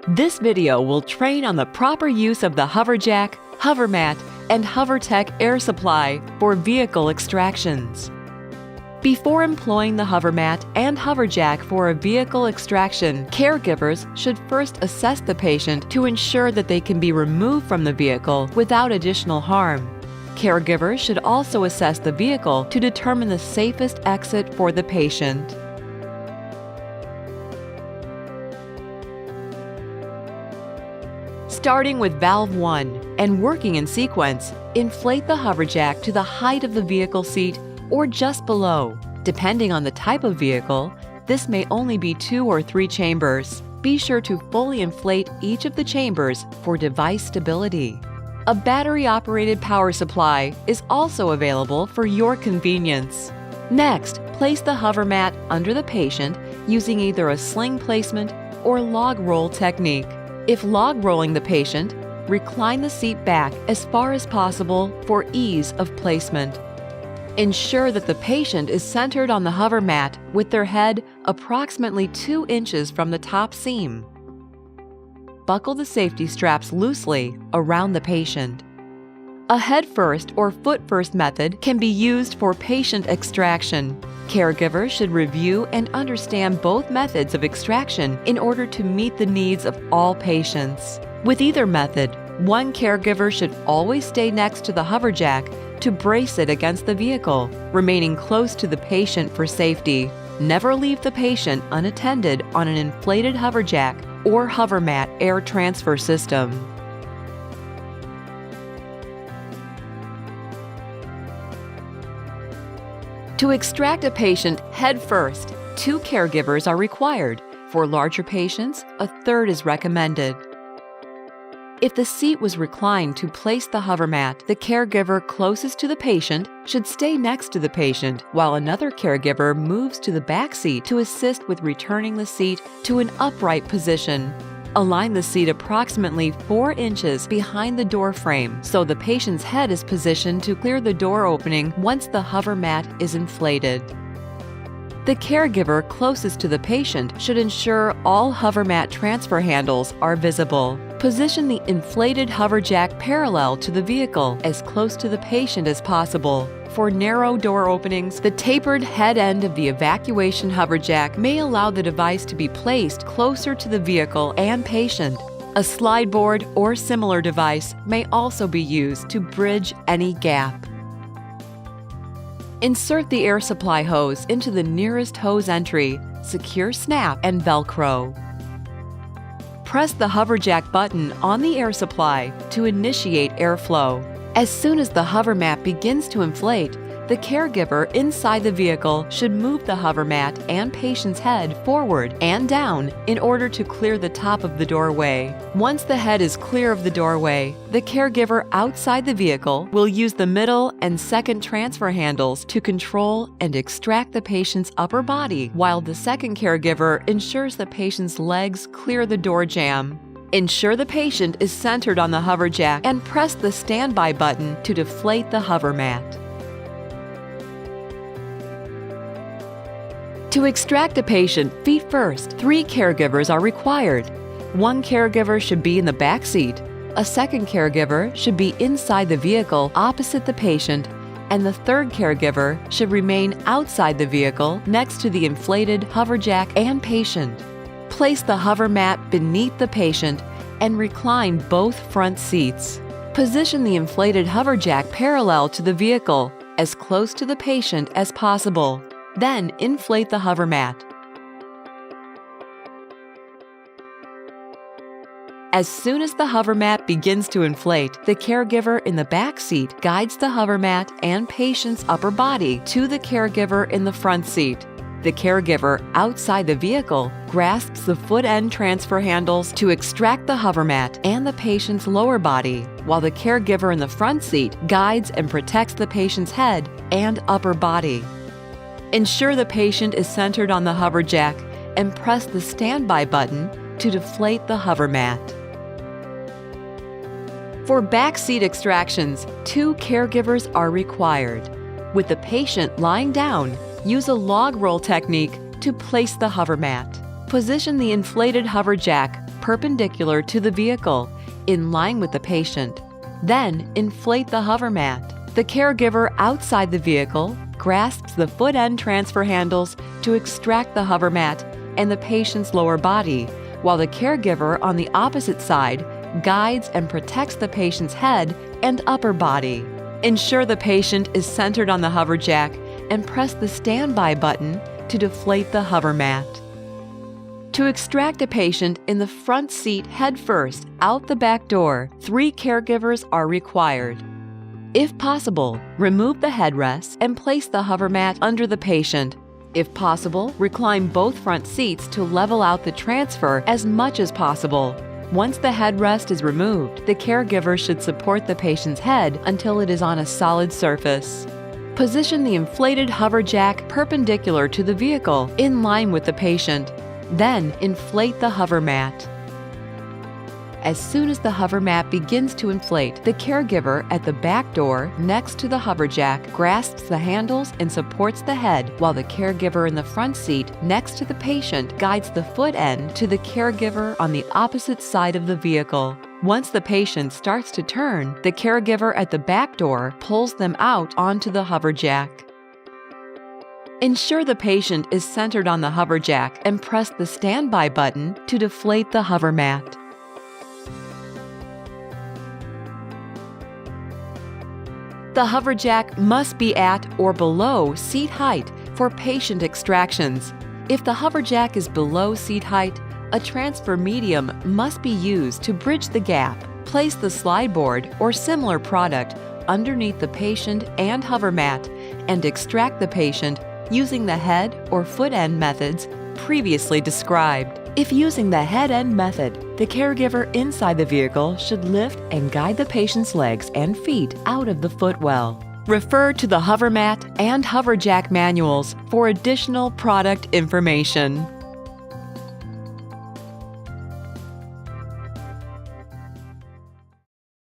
This video will train on the proper use of the HoverJack, HoverMatt, and HoverTech air supply for vehicle extractions. Before employing the HoverMatt and HoverJack for a vehicle extraction, caregivers should first assess the patient to ensure that they can be removed from the vehicle without additional harm. Caregivers should also assess the vehicle to determine the safest exit for the patient. Starting with valve 1 and working in sequence, inflate the HoverJack to the height of the vehicle seat or just below. Depending on the type of vehicle, this may only be 2 or 3 chambers. Be sure to fully inflate each of the chambers for device stability. A battery-operated power supply is also available for your convenience. Next, place the HoverMatt under the patient using either a sling placement or log roll technique. If log rolling the patient, recline the seat back as far as possible for ease of placement. Ensure that the patient is centered on the HoverMatt with their head approximately 2 inches from the top seam. Buckle the safety straps loosely around the patient. A head-first or foot-first method can be used for patient extraction. Caregivers should review and understand both methods of extraction in order to meet the needs of all patients. With either method, one caregiver should always stay next to the HoverJack to brace it against the vehicle, remaining close to the patient for safety. Never leave the patient unattended on an inflated HoverJack or HoverMatt air transfer system. To extract a patient head first, 2 caregivers are required. For larger patients, a third is recommended. If the seat was reclined to place the HoverMatt, the caregiver closest to the patient should stay next to the patient, while another caregiver moves to the back seat to assist with returning the seat to an upright position. Align the seat approximately 4 inches behind the door frame so the patient's head is positioned to clear the door opening once the HoverMatt is inflated. The caregiver closest to the patient should ensure all HoverMatt transfer handles are visible. Position the inflated HoverJack parallel to the vehicle as close to the patient as possible. For narrow door openings, the tapered head end of the evacuation HoverJack may allow the device to be placed closer to the vehicle and patient. A slide board or similar device may also be used to bridge any gap. Insert the air supply hose into the nearest hose entry, secure snap, and Velcro. Press the HoverJack button on the air supply to initiate airflow. As soon as the HoverMatt begins to inflate, the caregiver inside the vehicle should move the HoverMatt and patient's head forward and down in order to clear the top of the doorway. Once the head is clear of the doorway, the caregiver outside the vehicle will use the middle and second transfer handles to control and extract the patient's upper body, while the second caregiver ensures the patient's legs clear the door jamb. Ensure the patient is centered on the HoverJack and press the standby button to deflate the HoverMatt. To extract a patient feet first, 3 caregivers are required. 1 caregiver should be in the back seat, a second caregiver should be inside the vehicle opposite the patient, and the third caregiver should remain outside the vehicle next to the inflated HoverJack and patient. Place the HoverMatt beneath the patient and recline both front seats. Position the inflated HoverJack parallel to the vehicle, as close to the patient as possible. Then inflate the HoverMatt. As soon as the HoverMatt begins to inflate, the caregiver in the back seat guides the HoverMatt and patient's upper body to the caregiver in the front seat. The caregiver outside the vehicle grasps the foot end transfer handles to extract the HoverMatt and the patient's lower body, while the caregiver in the front seat guides and protects the patient's head and upper body. Ensure the patient is centered on the HoverJack and press the standby button to deflate the HoverMatt. For back seat extractions, 2 caregivers are required. With the patient lying down, use a log roll technique to place the HoverMatt. Position the inflated HoverJack perpendicular to the vehicle, in line with the patient. Then, inflate the HoverMatt. The caregiver outside the vehicle grasps the foot end transfer handles to extract the HoverMatt and the patient's lower body, while the caregiver on the opposite side guides and protects the patient's head and upper body. Ensure the patient is centered on the HoverJack and press the standby button to deflate the HoverMatt. To extract a patient in the front seat head first out the back door, 3 caregivers are required. If possible, remove the headrest and place the HoverMatt under the patient. If possible, recline both front seats to level out the transfer as much as possible. Once the headrest is removed, the caregiver should support the patient's head until it is on a solid surface. Position the inflated HoverJack perpendicular to the vehicle, in line with the patient. Then, inflate the HoverMatt. As soon as the HoverMatt begins to inflate, the caregiver at the back door next to the HoverJack grasps the handles and supports the head, while the caregiver in the front seat next to the patient guides the foot end to the caregiver on the opposite side of the vehicle. Once the patient starts to turn, the caregiver at the back door pulls them out onto the HoverJack. Ensure the patient is centered on the HoverJack and press the standby button to deflate the HoverMatt. The HoverJack must be at or below seat height for patient extractions. If the HoverJack is below seat height, a transfer medium must be used to bridge the gap. Place the slide board or similar product underneath the patient and HoverMatt and extract the patient using the head or foot end methods previously described. If using the head end method, the caregiver inside the vehicle should lift and guide the patient's legs and feet out of the footwell. Refer to the HoverMatt and HoverJack manuals for additional product information.